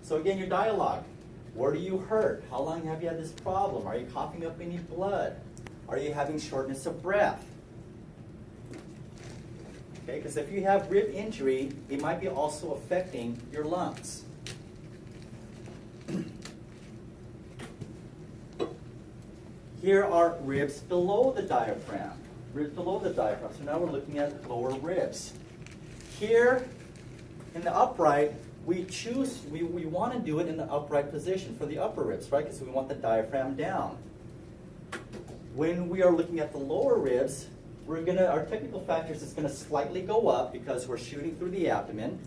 So again, your dialogue. Where do you hurt? How long have you had this problem? Are you coughing up any blood? Are you having shortness of breath? Okay, because if you have rib injury, it might be also affecting your lungs. Here are ribs below the diaphragm. Ribs below the diaphragm. So now we're looking at lower ribs. Here in the upright, we want to do it in the upright position for the upper ribs, right? Because we want the diaphragm down. When we are looking at the lower ribs, our technical factors is going to slightly go up because we're shooting through the abdomen.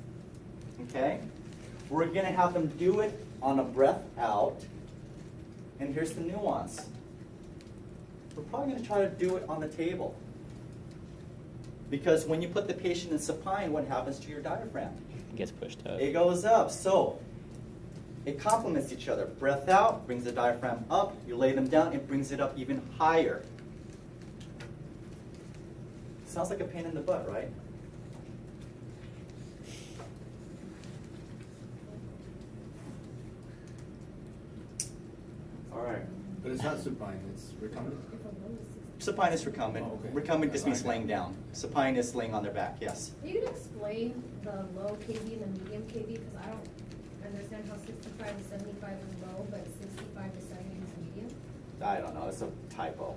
Okay? We're going to have them do it on a breath out. And here's the nuance. We're probably going to try to do it on the table. Because when you put the patient in supine, what happens to your diaphragm? It gets pushed up. It goes up. So it complements each other. Breath out brings the diaphragm up. You lay them down, it brings it up even higher. Sounds like a pain in the butt, right? All right. But it's not supine, it's recumbent. Supine is recumbent. Oh, okay. Recumbent just means laying down. Supine is laying on their back, yes. You can explain the low KB and the medium KB, because I don't understand how 65 to 75 is low, but 65 to 70 is medium. I don't know, it's a typo.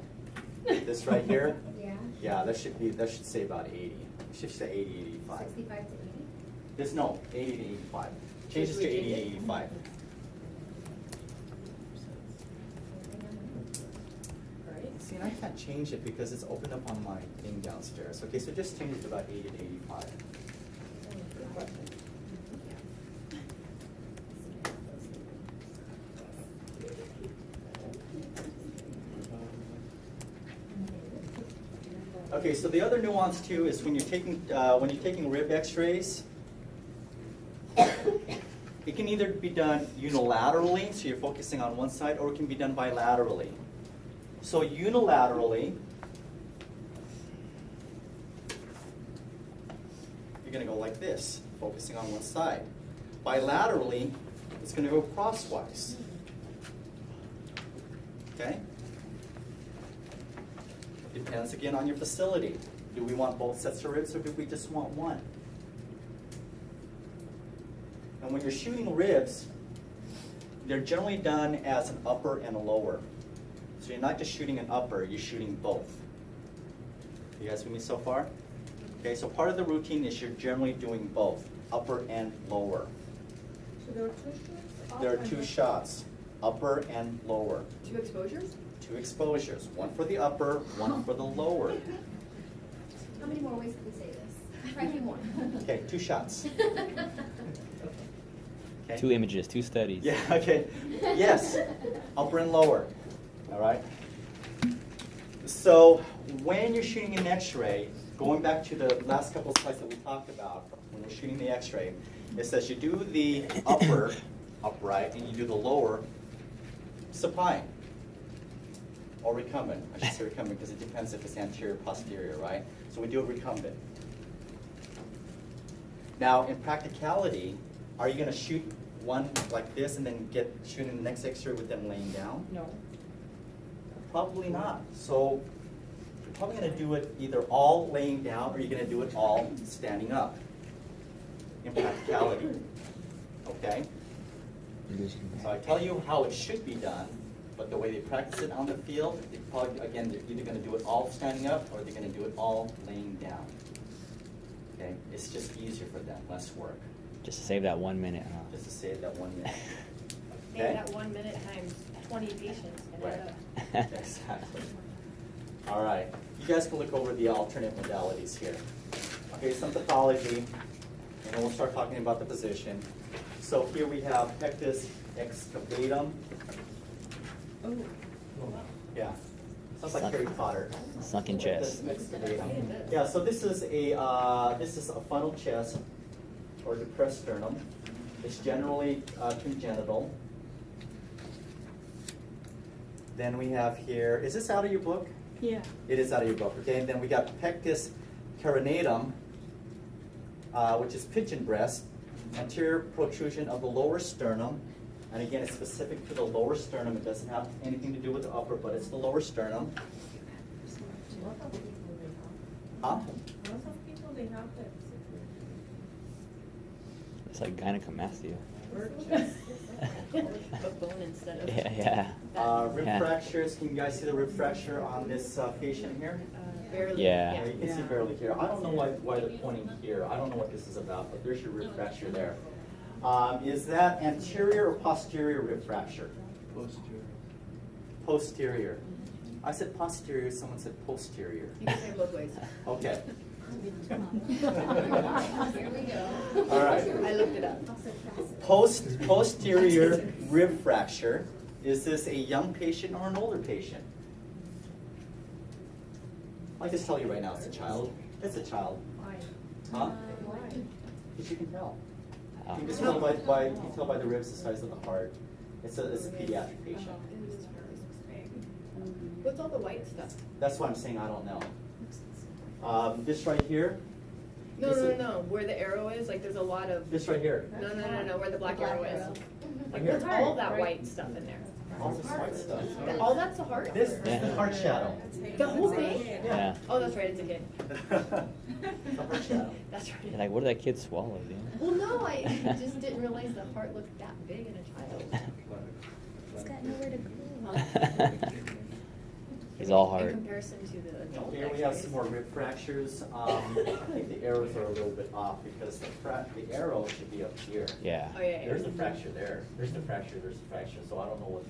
This right here, Yeah. yeah, that should say about 80. It should say 80, 85. 65 to 80. There's no 80 to 85. Change this to 80 to 85. See, and I can't change it because it's opened up on my thing downstairs. Okay, so just change it to about 80 to 85. Good question. Okay, so the other nuance too is when you're taking rib X-rays, it can either be done unilaterally, so you're focusing on one side, or it can be done bilaterally. So unilaterally, you're going to go like this, focusing on one side. Bilaterally, it's going to go crosswise. Okay? Depends again on your facility. Do we want both sets of ribs or do we just want one? And when you're shooting ribs, they're generally done as an upper and a lower. So you're not just shooting an upper, you're shooting both. You guys with me so far? Okay, so part of the routine is you're generally doing both, upper and lower. So there are 2 shots? There are 2 shots, upper and lower. 2 exposures? 2 exposures, one for the upper, one for the lower. How many more ways can we say this? Try a few more. Okay, 2 shots. Okay. 2 images, 2 studies. Yeah, okay. Yes, upper and lower. All right? So when you're shooting an X-ray, going back to the last couple of slides that we talked about, when we're shooting the X-ray, it says you do the upper upright and you do the lower supine. Or recumbent. I should say recumbent because it depends if it's anterior or posterior, right? So we do a recumbent. Now, in practicality, are you going to shoot one like this and then shooting the next X-ray with them laying down? No. Probably not. So you're probably going to do it either all laying down or you're going to do it all standing up in practicality. Okay? So I tell you how it should be done, but the way they practice it on the field, they probably, again, they're either going to do it all standing up or they're going to do it all laying down. Okay? It's just easier for them, less work. Just to save that 1 minute, huh? Just to save that 1 minute. Maybe that 1 minute times 20 patients. Right. Exactly. All right. You guys can look over the alternate modalities here. Okay, some pathology, and then we'll start talking about the position. So here we have Pectus excavatum. Oh. Yeah. Sounds like Harry Potter. Sunken chest. Pectus excavatum. Yeah, so this is a funnel chest or depressed sternum. It's generally congenital. Then we have here, is this out of your book? Yeah. It is out of your book, okay? And then we got Pectus Carinatum, which is pigeon breast. anterior protrusion of the lower sternum. And again, it's specific to the lower sternum. It doesn't have anything to do with the upper, but it's the lower sternum. Huh? Most of people, they have that It's like gynecomastia. A bone instead of. Yeah. Rib Yeah. fractures. Can you guys see the rib fracture on this patient here? Barely. Yeah. Yeah, you can see barely here. I don't know why they're pointing here. I don't know what this is about, but there's your rib fracture there. Is that anterior or posterior rib fracture? Posterior. Posterior. I said posterior, someone said posterior. You can say it both ways. Okay. Here we go. All right. I looked it up. Posterior rib fracture. Is this a young patient or an older patient? I just tell you right now, it's a child. It's a child. Huh? Because you can tell. You can just tell by you can tell by the ribs the size of the heart. It's a pediatric patient. What's all the white stuff? That's why I'm saying I don't know. This right here. No, no, no, no. Where the arrow is, like there's a lot of. This right here. No, no, no, no. Where the black arrow is. Like Here. what's all that white stuff in there? All this white stuff. All that's the heart. This is the heart shadow. The whole thing? Yeah. Oh, that's right. It's a kid. The heart shadow. That's right. You're like, what did that kid swallow, dude? Well, no, I just didn't realize the heart looked that big in a child. It's got nowhere to go. He's all In heart. comparison to the adult. Here we have some more rib fractures. I think the arrows are a little bit off because the arrow should be up here. Yeah. Oh, yeah, yeah. There's a fracture there. There's the fracture, there's the fracture. So I don't know what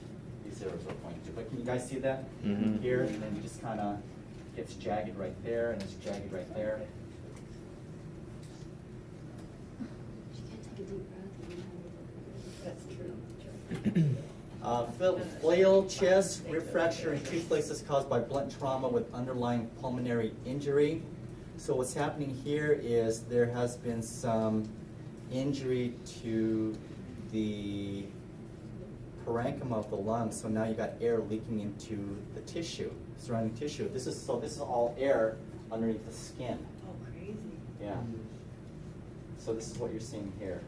these arrows are pointing to. But can you guys see that? Mhm. Here, and then you just kind of, it's jagged right there, and it's jagged right there. That's true. Flail chest, rib fracture in two places caused by blunt trauma with underlying pulmonary injury. So what's happening here is there has been some injury to the parenchyma of the lung, so now you got air leaking into the tissue, surrounding tissue. This is all air underneath the skin. Oh, crazy. Yeah. So this is what you're seeing here.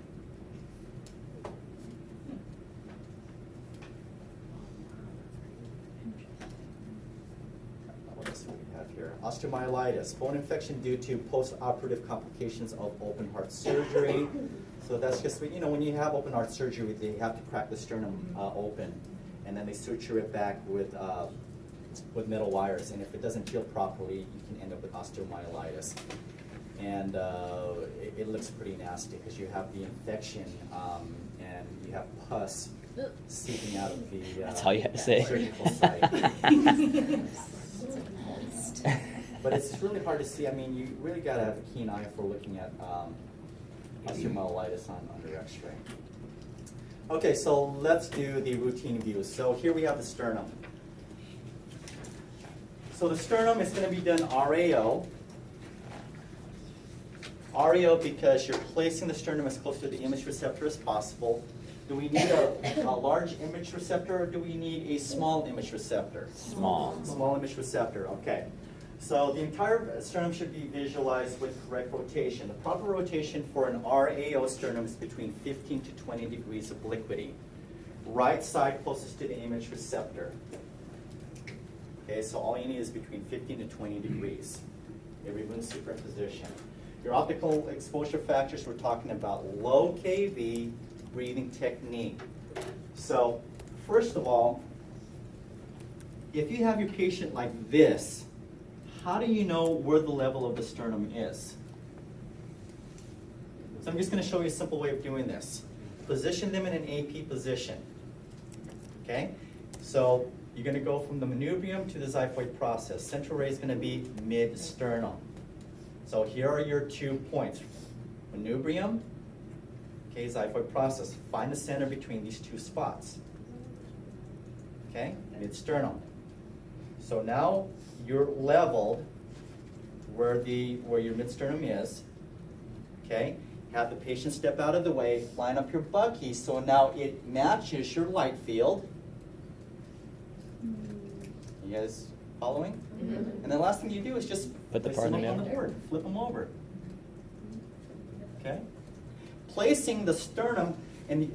What else do we have here? Osteomyelitis, bone infection due to post-operative complications of open heart surgery. So that's just, when you have open heart surgery, they have to crack the sternum open, and then they suture it back with metal wires. And if it doesn't heal properly, you can end up with osteomyelitis. And it looks pretty nasty because you have the infection and you have pus seeping out of the That's all you had to say. surgical site. But it's really hard to see. I mean, you really got to have a keen eye for looking at osteomyelitis under X-ray. Okay, so let's do the routine view. So here we have the sternum. So the sternum is going to be done RAO. RAO because you're placing the sternum as close to the image receptor as possible. Do we need a large image receptor or do we need a small image receptor? Small. Small image receptor, okay. So the entire sternum should be visualized with correct rotation. The proper rotation for an RAO sternum is between 15 to 20 degrees obliquity. Right side closest to the image receptor. Okay, so all you need is between 15 to 20 degrees. It removes superposition. Your optical exposure factors, we're talking about low KV breathing technique. So, first of all, if you have your patient like this, how do you know where the level of the sternum is? So I'm just going to show you a simple way of doing this. Position them in an AP position. Okay? So you're going to go from the manubrium to the xiphoid process. Central ray is going to be mid-sternum. So here are your 2 points. Manubrium, okay, xiphoid process. Find the center between these 2 spots. Okay, mid-sternum. So now you're leveled where your mid-sternum is. Okay, have the patient step out of the way, line up your Bucky, so now it matches your light field. You guys following? Mm-hmm. And the last thing you do is just Put the place part in them the up on the middle. board, flip them over. Okay? placing the sternum in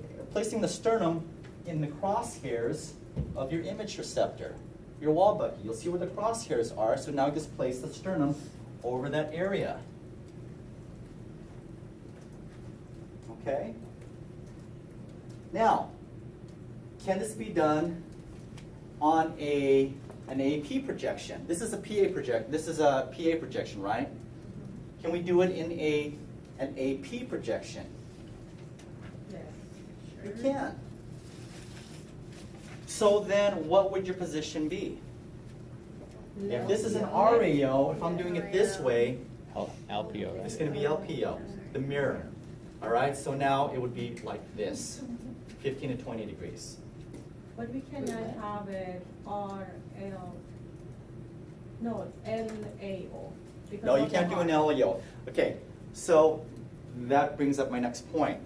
the crosshairs of your image receptor, your wall bucket. You'll see where the crosshairs are, so now just place the sternum over that area. Okay? Now, can this be done on an AP projection? This is a PA projection, right? Can we do it in an AP projection? Yes. You can. So then what would your position be? If this is an RAO, if I'm doing it this way, LPO, it's right? going to be LPO, the mirror. All right, so now it would be like this, 15 to 20 degrees. But we cannot have it RL, no, LAO. because No, you of the can't do an heart. LAO. Okay, so that brings up my next point.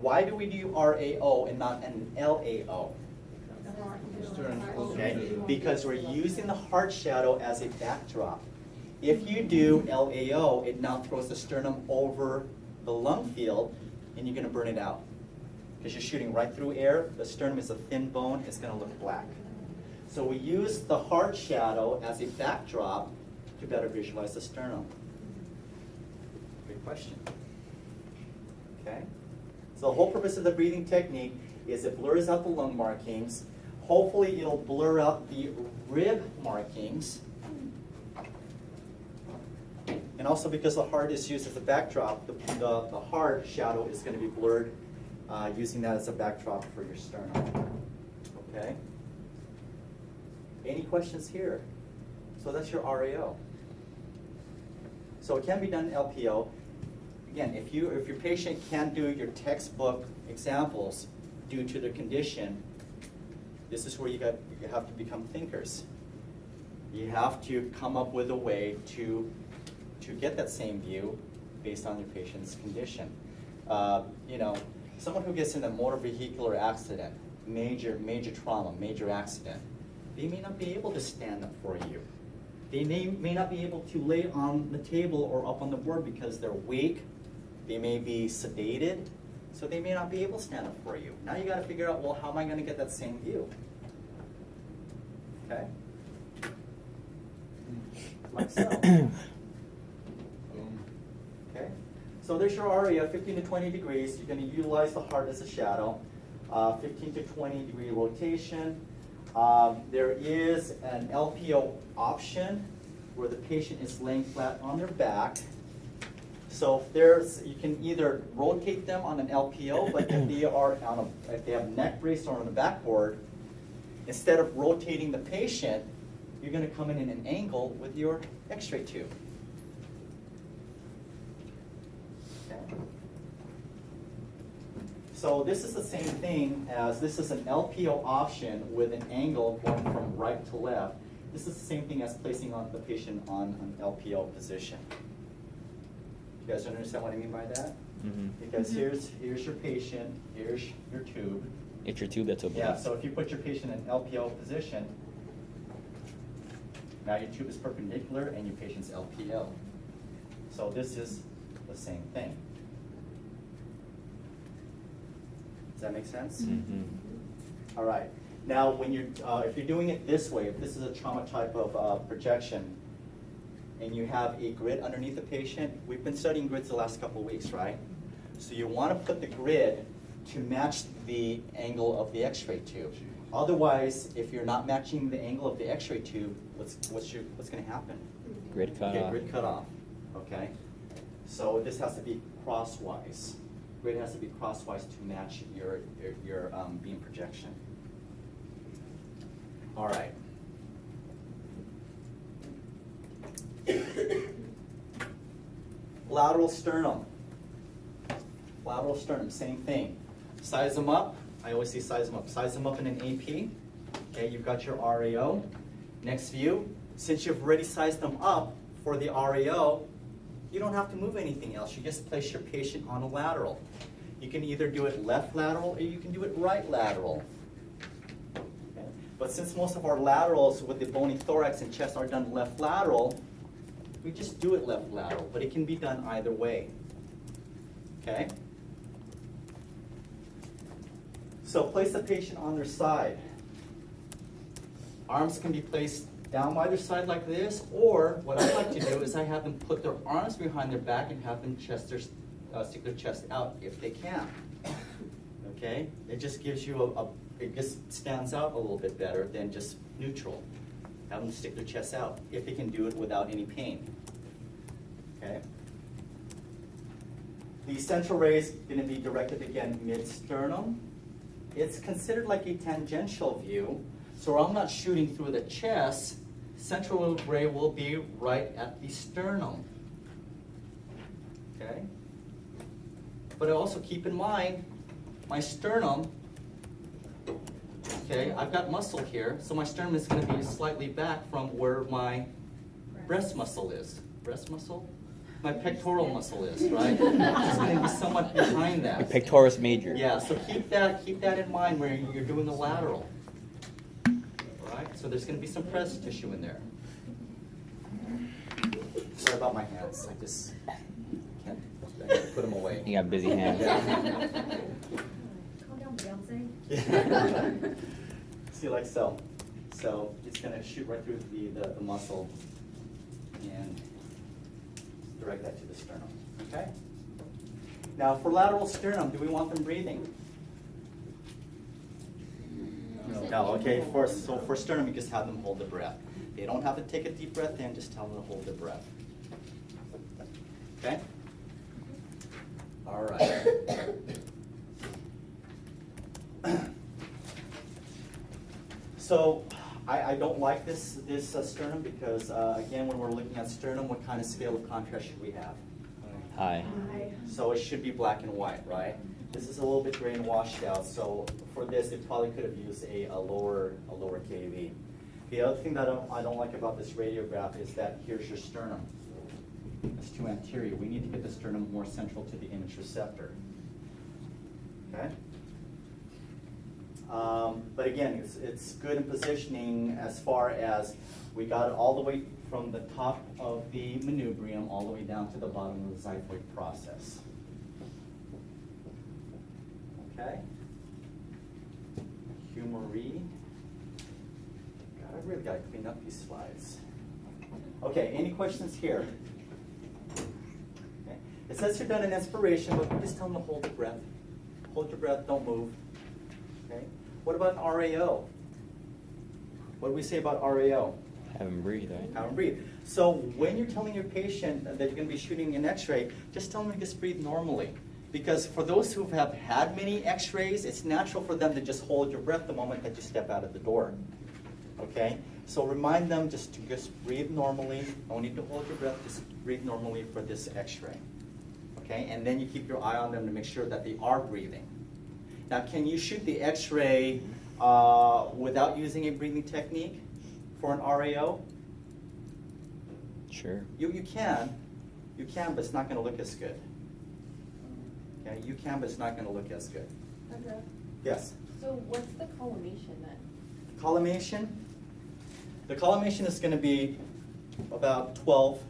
Why do we do RAO and not an LAO? The heart. Sternum closer Okay, to the- because we're using the heart shadow as a backdrop. If you do LAO, it now throws the sternum over the lung field, and you're going to burn it out. Because you're shooting right through air, the sternum is a thin bone, it's going to look black. So we use the heart shadow as a backdrop to better visualize the sternum. Good question. Okay? So the whole purpose of the breathing technique is it blurs out the lung markings. Hopefully it'll blur out the rib markings. And also because the heart is used as a backdrop, the heart shadow is going to be blurred using that as a backdrop for your sternum. Okay? Any questions here? So that's your RAO. So it can be done in LPO. Again, if your patient can't do your textbook examples due to their condition, this is where you have to become thinkers. You have to come up with a way to get that same view based on your patient's condition. You know, someone who gets in a motor vehicular accident, major trauma, major accident, they may not be able to stand up for you. They may not be able to lay on the table or up on the board because they're weak. They may be sedated, so they may not be able to stand up for you. Now you got to figure out, well, how am I going to get that same view? Okay? Like so. Okay? So there's your RAO, 15 to 20 degrees. You're going to utilize the heart as a shadow. 15 to 20 degree rotation. There is an LPO option where the patient is laying flat on their back. So you can either rotate them on an LPO, but if they have neck brace or on the backboard, instead of rotating the patient, you're going to come in an angle with your X-ray tube. Okay. So this is the same thing as this is an LPO option with an angle going from right to left. This is the same thing as placing the patient on an LPO position. You guys understand what I mean by that? Mm-hmm. Because here's your patient, here's your tube. It's your tube that's oblique. Yeah, so if you put your patient in LPO position, now your tube is perpendicular and your patient's LPO. So this is the same thing. Does that make sense? Mm-hmm. All right. Now, when if you're doing it this way, if this is a trauma type of projection, and you have a grid underneath the patient, we've been studying grids the last couple of weeks, right? So you want to put the grid to match the angle of the X-ray tube. Otherwise, if you're not matching the angle of the X-ray tube, what's going to happen? Grid cut off. Grid cut off. Okay. So this has to be crosswise. Grid has to be crosswise to match your beam projection. All right. Lateral sternum. Lateral sternum, same thing. Size them up. I always say size them up. Size them up in an AP. Okay, you've got your RAO. Next view. Since you've already sized them up for the RAO, you don't have to move anything else. You just place your patient on a lateral. You can either do it left lateral or you can do it right lateral. Okay. But since most of our laterals with the bony thorax and chest are done left lateral, we just do it left lateral, but it can be done either way. Okay? So place the patient on their side. Arms can be placed down by their side like this, or what I like to do is I have them put their arms behind their back and have them stick their chest out if they can. Okay? It just gives you it just stands out a little bit better than just neutral. Have them stick their chest out if they can do it without any pain. Okay? The central ray is going to be directed again mid-sternum. It's considered like a tangential view, so I'm not shooting through the chest. Central ray will be right at the sternum. Okay? But also keep in mind, my sternum, okay, I've got muscle here, so my sternum is going to be slightly back from where my breast muscle is. Breast muscle? My pectoral muscle is, right? It's going to be somewhat behind The that. pectoris major. Yeah, so keep that in mind when you're doing the lateral. Right? So there's going to be some press tissue in there. Sorry about my hands. I just can't put them away. You got busy hands. Calm down, Beyonce. Yeah. See, like so. So it's going to shoot right through the muscle and direct that to the sternum. Okay? Now for lateral sternum, do we want them breathing? No, okay. So for sternum, you just have them hold the breath. They don't have to take a deep breath in, just tell them to hold their breath. Okay? All right. So I don't like this sternum because, again, when we're looking at sternum, what kind of scale of contrast should we have? High. So it should be black and white, right? This is a little bit gray and washed out, so for this, it probably could have used a lower KV. The other thing that I don't like about this radiograph is that here's your sternum. It's too anterior. We need to get the sternum more central to the image receptor. Okay? But again, it's good in positioning as far as we got it all the way from the top of the manubrium all the way down to the bottom of the xiphoid process. Okay? Humery. God, I really got to clean up these slides. Okay, any questions here? Okay. It says you're done an inspiration, but just tell them to hold your breath. Hold your breath, don't move. Okay. What about an RAO? What do we say about RAO? Have them breathe, right? Have them breathe. So when you're telling your patient that you're going to be shooting an X-ray, just tell them to just breathe normally. Because for those who have had many X-rays, it's natural for them to just hold your breath the moment that you step out of the door. Okay? So remind them just to breathe normally. No need to hold your breath. Just breathe normally for this X-ray. Okay? And then you keep your eye on them to make sure that they are breathing. Now, can you shoot the X-ray without using a breathing technique for an RAO? Sure. You can. You can, but it's not going to look as good. Okay? You can, but it's not going to look as good. Okay. Yes? So what's the collimation then? Collimation? The collimation is going to be about 12.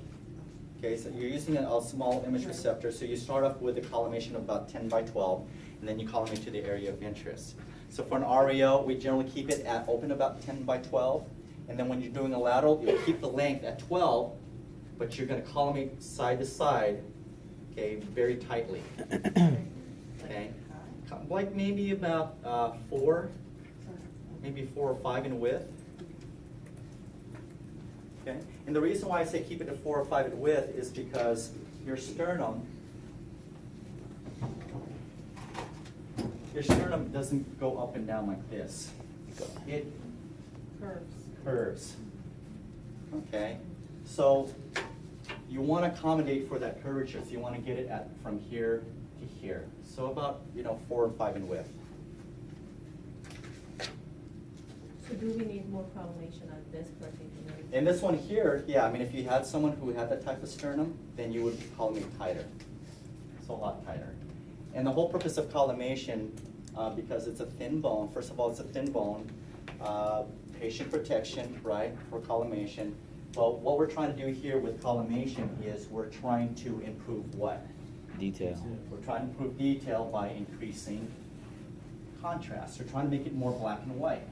Okay, so you're using a small image receptor, so you start off with a collimation of about 10 by 12, and then you collimate to the area of interest. So for an RAO, we generally keep it at open about 10 by 12, and then when you're doing a lateral, you'll keep the length at 12, but you're going to collimate side to side, okay, very tightly. Okay, like maybe about 4, maybe 4 or 5 in width. Okay, and the reason why I say keep it at 4 or 5 in width is because your sternum doesn't go up and down like this. It curves. Okay, so you want to accommodate for that curvature. So you want to get it from here to here. So about 4 or 5 in width. So do we need more collimation on this particular? And this one here, yeah, I mean, if you had someone who had that type of sternum, then you would collimate tighter. So a lot tighter. And the whole purpose of collimation, because it's a thin bone, first of all, it's a thin bone, patient protection, right, for collimation. Well, what we're trying to do here with collimation is we're trying to improve what? Detail. We're trying to improve detail by increasing contrast. They're trying to make it more black and white.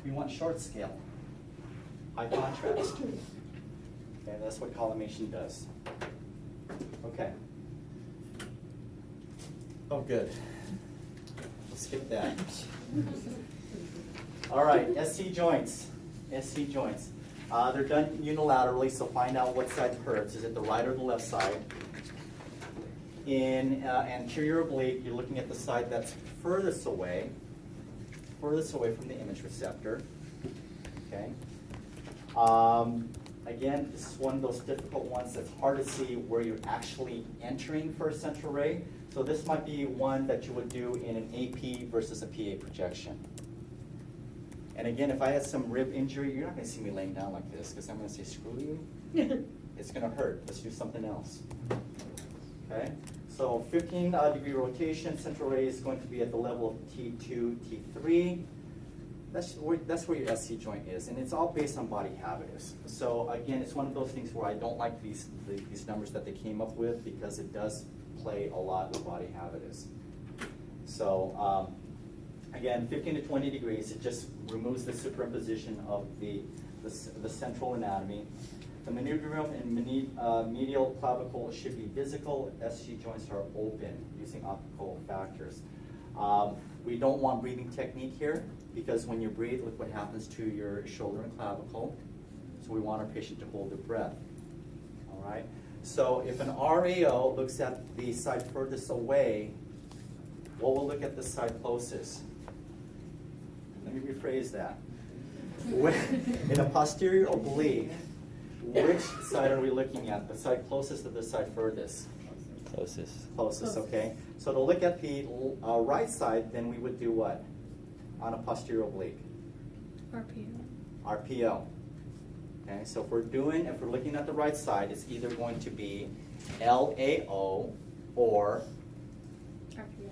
We want short scale, high contrast. Okay, that's what collimation does. Okay. Oh, good. Let's skip that. All right, SC joints. SC joints. They're done unilaterally, so find out what side hurts. Is it the right or the left side? In anterior oblique, you're looking at the side that's furthest away from the image receptor. Okay. Again, this is one of those difficult ones that's hard to see where you're actually entering for a central ray. So this might be one that you would do in an AP versus a PA projection. And again, if I had some rib injury, you're not going to see me laying down like this because I'm going to say, screw you. It's going to hurt. Let's do something else. Okay? So 15-degree rotation, central ray is going to be at the level of T2, T3. That's where your SC joint is, and it's all based on body habitus. So again, it's one of those things where I don't like these numbers that they came up with because it does play a lot with body habitus. So again, 15 to 20 degrees, it just removes the superimposition of the central anatomy. The manubrium and medial clavicle should be visible. SC joints are open using optical factors. We don't want breathing technique here because when you breathe, look what happens to your shoulder and clavicle. So we want our patient to hold their breath. All right. So if an RAO looks at the side furthest away, what will look at the side closest? Let me rephrase that. In a posterior oblique, which side are we looking at? The side closest or the side furthest? Closest, okay. So to look at the right side, then we would do what? On a posterior oblique? RPO. Okay, so if we're looking at the right side, it's either going to be LAO or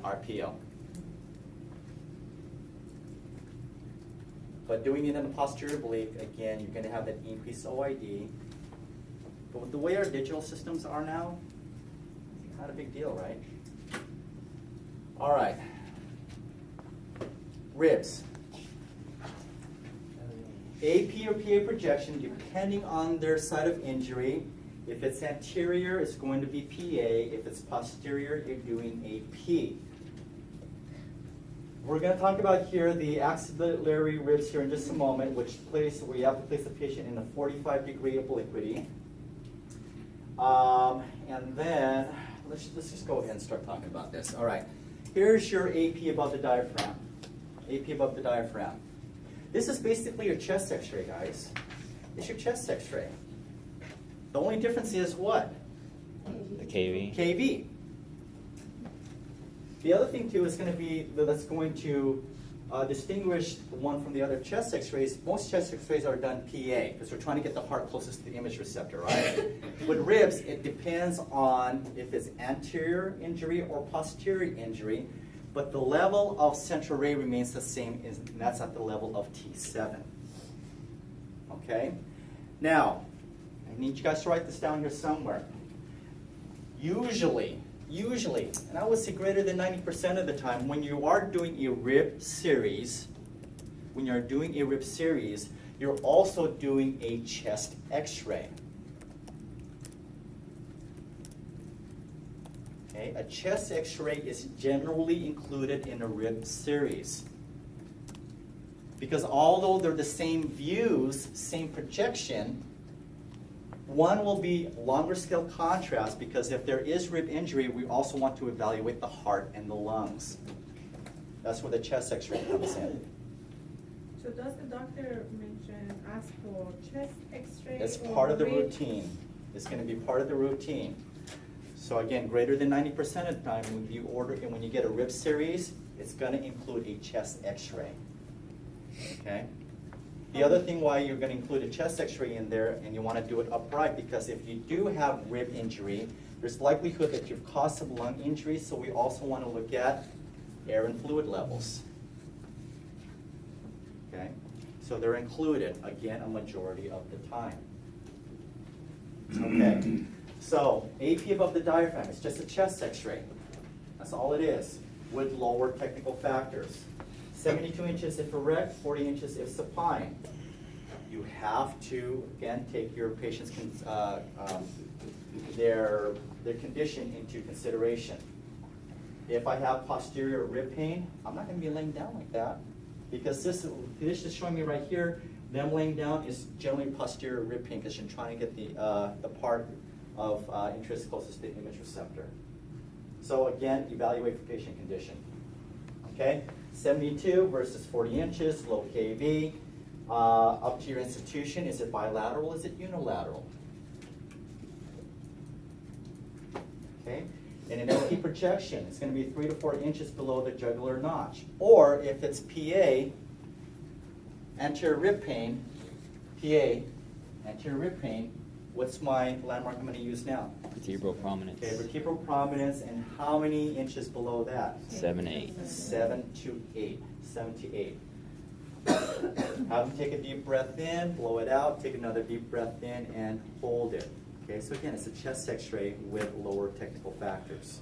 RPO. But doing it in the posterior oblique, again, you're going to have that increased OID. But with the way our digital systems are now, it's not a big deal, right? All right. Ribs. AP or PA projection, depending on their site of injury. If it's anterior, it's going to be PA. If it's posterior, you're doing AP. We're going to talk about here the axillary ribs here in just a moment, where you have to place the patient in a 45-degree obliquity. And then, let's just go ahead and start talking about this. All right, here's your AP above the diaphragm. AP above the diaphragm. This is basically your chest x-ray, guys. It's your chest x-ray. The only difference is what? The KV. KV. The other thing too is going to be that's going to distinguish one from the other chest x-rays. Most chest x-rays are done PA because we're trying to get the heart closest to the image receptor, right? With ribs, it depends on if it's anterior injury or posterior injury, but the level of central ray remains the same, and that's at the level of T7. Okay? Now, I need you guys to write this down here somewhere. Usually, and I would say greater than 90% of the time, when you are doing a rib series, you're also doing a chest x-ray. Okay? A chest x-ray is generally included in a rib series. Because although they're the same views, same projection, one will be longer scale contrast because if there is rib injury, we also want to evaluate the heart and the lungs. That's where the chest x-ray comes in. So does the doctor ask for chest x-ray? It's part of the routine. It's going to be part of the routine. So again, greater than 90% of the time when you order and when you get a rib series, it's going to include a chest x-ray. Okay? The other thing why you're going to include a chest x-ray in there, and you want to do it upright, because if you do have rib injury, there's likelihood that you've caused some lung injury, so we also want to look at air and fluid levels. Okay? So they're included, again, a majority of the time. Okay, so AP above the diaphragm, it's just a chest x-ray. That's all it is, with lower technical factors. 72 inches if erect, 40 inches if supine. You have to, again, take your patient's their condition into consideration. If I have posterior rib pain, I'm not going to be laying down like that, because this is showing me right here, them laying down is generally posterior rib pain because you're trying to get the part of interest closest to the image receptor. So again, evaluate for patient condition. Okay, 72 versus 40 inches, low KV. Up to your institution, is it bilateral, is it unilateral? Okay, and an LP projection, it's going to be 3 to 4 inches below the jugular notch. Or if it's PA, anterior rib pain, anterior rib pain, what's my landmark I'm going to use now? Vertebral prominence. Okay, vertebral prominence, and how many inches below that? 7, 8. 7 to 8. 7 to 8. Have them take a deep breath in, blow it out, take another deep breath in, and hold it. Okay, so again, it's a chest x-ray with lower technical factors.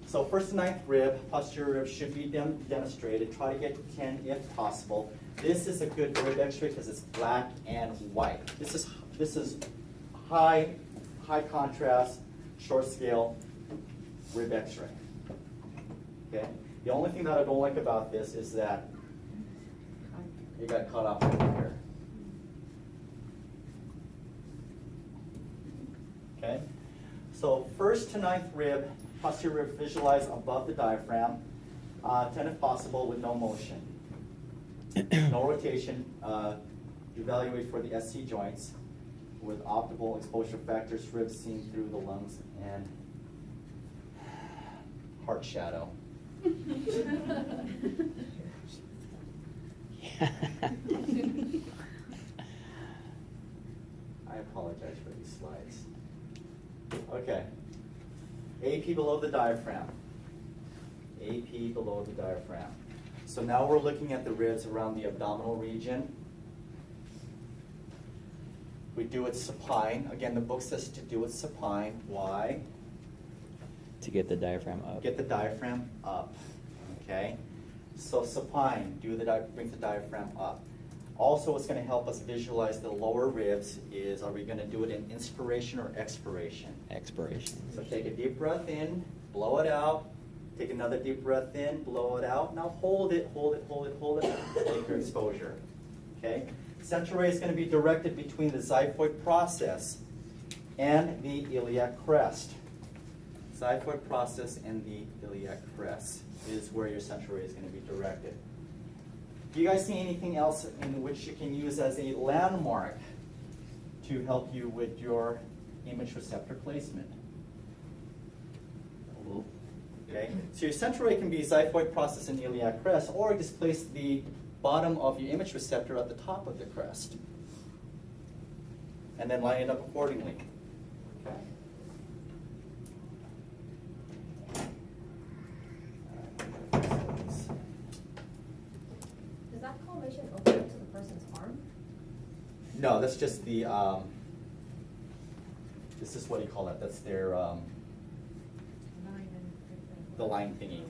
So first to ninth rib, posterior rib should be demonstrated. Try to get to 10 if possible. This is a good rib x-ray because it's black and white. This is high contrast, short scale rib x-ray. Okay? The only thing that I don't like about this is that it got cut off over here. Okay? So first to ninth rib, posterior rib visualize above the diaphragm, 10 if possible with no motion. No rotation. Evaluate for the SC joints with optimal exposure factors, ribs seen through the lungs, and heart shadow. I apologize for these slides. Okay. AP below the diaphragm. AP below the diaphragm. So now we're looking at the ribs around the abdominal region. We do it supine. Again, the book says to do it supine. Why? To get the diaphragm up. Get the diaphragm up. Okay? So supine, brings the diaphragm up. Also, what's going to help us visualize the lower ribs is, are we going to do it in inspiration or expiration? Expiration. So take a deep breath in, blow it out. Take another deep breath in, blow it out. Now hold it, hold it, hold it, hold it. Take your exposure. Okay? Central ray is going to be directed between the xiphoid process and the iliac crest. Xiphoid process and the iliac crest is where your central ray is going to be directed. Do you guys see anything else in which you can use as a landmark to help you with your image receptor placement? Okay, so your central ray can be xiphoid process and iliac crest, or just place the bottom of your image receptor at the top of the crest, and then line it up accordingly. Okay. Does that collimation open up to the person's arm? No, that's just the, this is what do you call that? That's their, the line thingy.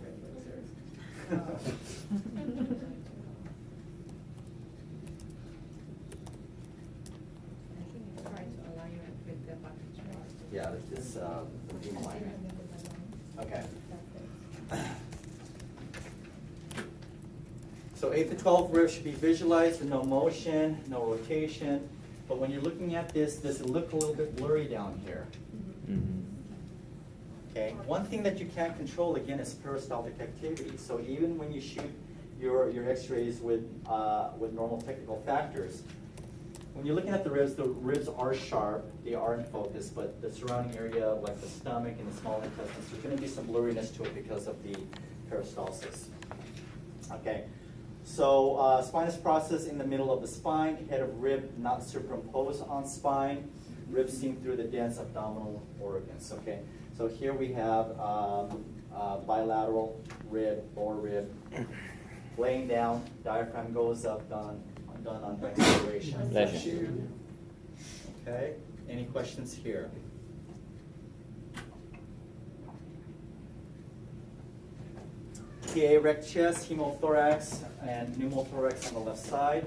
Yeah, this the beam alignment. Okay. So 8 to 12 ribs should be visualized with no motion, no rotation. But when you're looking at this, does it look a little bit blurry down here? Mm-hmm. Okay. One thing that you can't control again is peristaltic activity. So even when you shoot your X-rays with normal technical factors, when you're looking at the ribs are sharp, they are in focus, but the surrounding area, like the stomach and the small intestines, there's going to be some blurriness to it because of the peristalsis. Okay. So spinous process in the middle of the spine, head of rib not superimposed on spine, ribs seen through the dense abdominal organs. Okay. So here we have bilateral rib, lower rib, laying down, diaphragm goes up, done on expiration. Bless you. Okay, any questions here? PA see erect chest, hemothorax, and pneumothorax on the left side.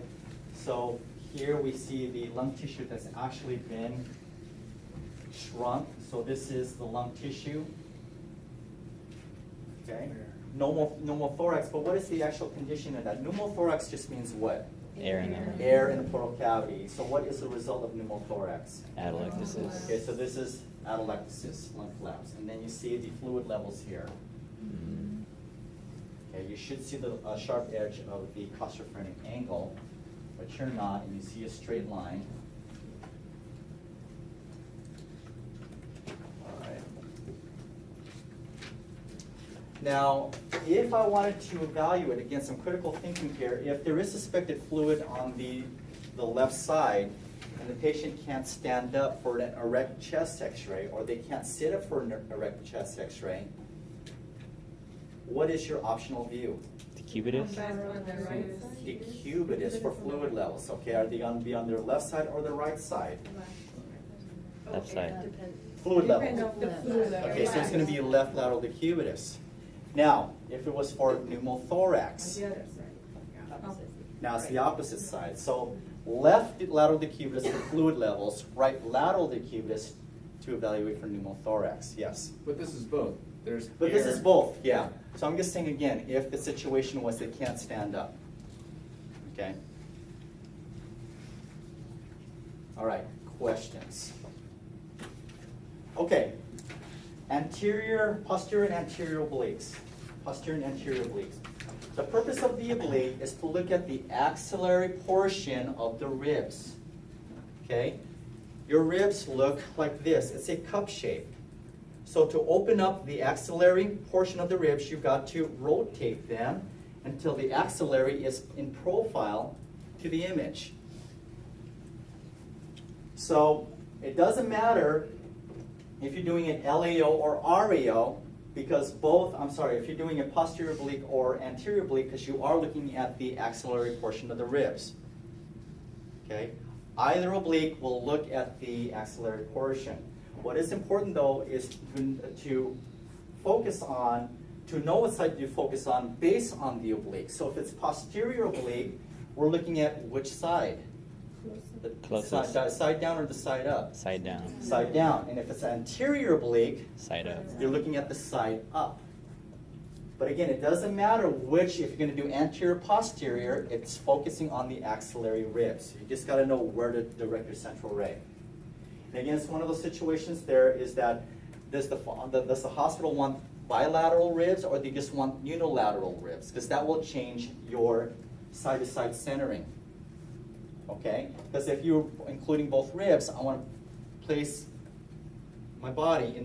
So here we see the lung tissue that's actually been shrunk. So this is the lung tissue. Okay. Pneumothorax, but what is the actual condition of that? Pneumothorax just means what? Air in there. Air in the pleural cavity. So what is the result of pneumothorax? Atelectasis. Okay, so this is atelectasis, lung collapse. And then you see the fluid levels here. Mhm. Okay, you should see the sharp edge of the claustrophrenic angle, but you're not, and you see a straight line. All right. Now, if I wanted to evaluate, again, some critical thinking here, if there is suspected fluid on the left side, and the patient can't stand up for an erect chest x-ray, or they can't sit up for an erect chest x-ray, what is your optional view? Decubitus? Decubitus for fluid levels, okay? Are they going to be on their left side or the right side? Left side. Depends. Fluid Depends levels. on the fluid level. Okay, so it's going to be left lateral decubitus. Now, if it was for pneumothorax, The other side. Opposite. now it's the opposite side. So left lateral decubitus for fluid levels, right lateral decubitus to evaluate for pneumothorax, yes. But this is both. There's But this air- is both, yeah. So I'm just saying again, if the situation was they can't stand up, okay? All right, questions? Okay, posterior and anterior obliques. Posterior and anterior obliques. The purpose of the oblique is to look at the axillary portion of the ribs, okay? Your ribs look like this. It's a cup shape. So to open up the axillary portion of the ribs, you've got to rotate them until the axillary is in profile to the image. So it doesn't matter if you're doing an LAO or RAO, because both, if you're doing a posterior oblique or anterior oblique, because you are looking at the axillary portion of the ribs. Okay? Either oblique will look at the axillary portion. What is important though is to focus on, to know what side you focus on based on the oblique. So if it's posterior oblique, we're looking at which side? The Closest. side down or the side up? Side down. Side down. And if it's anterior oblique, Side up. you're looking at the side up. But again, it doesn't matter which, if you're going to do anterior, posterior, it's focusing on the axillary ribs. You just got to know where to direct your central ray. And again, it's one of those situations there is that does the hospital want bilateral ribs or they just want unilateral ribs? Because that will change your side-to-side centering. Okay? Because if you're including both ribs, I want to place my body in the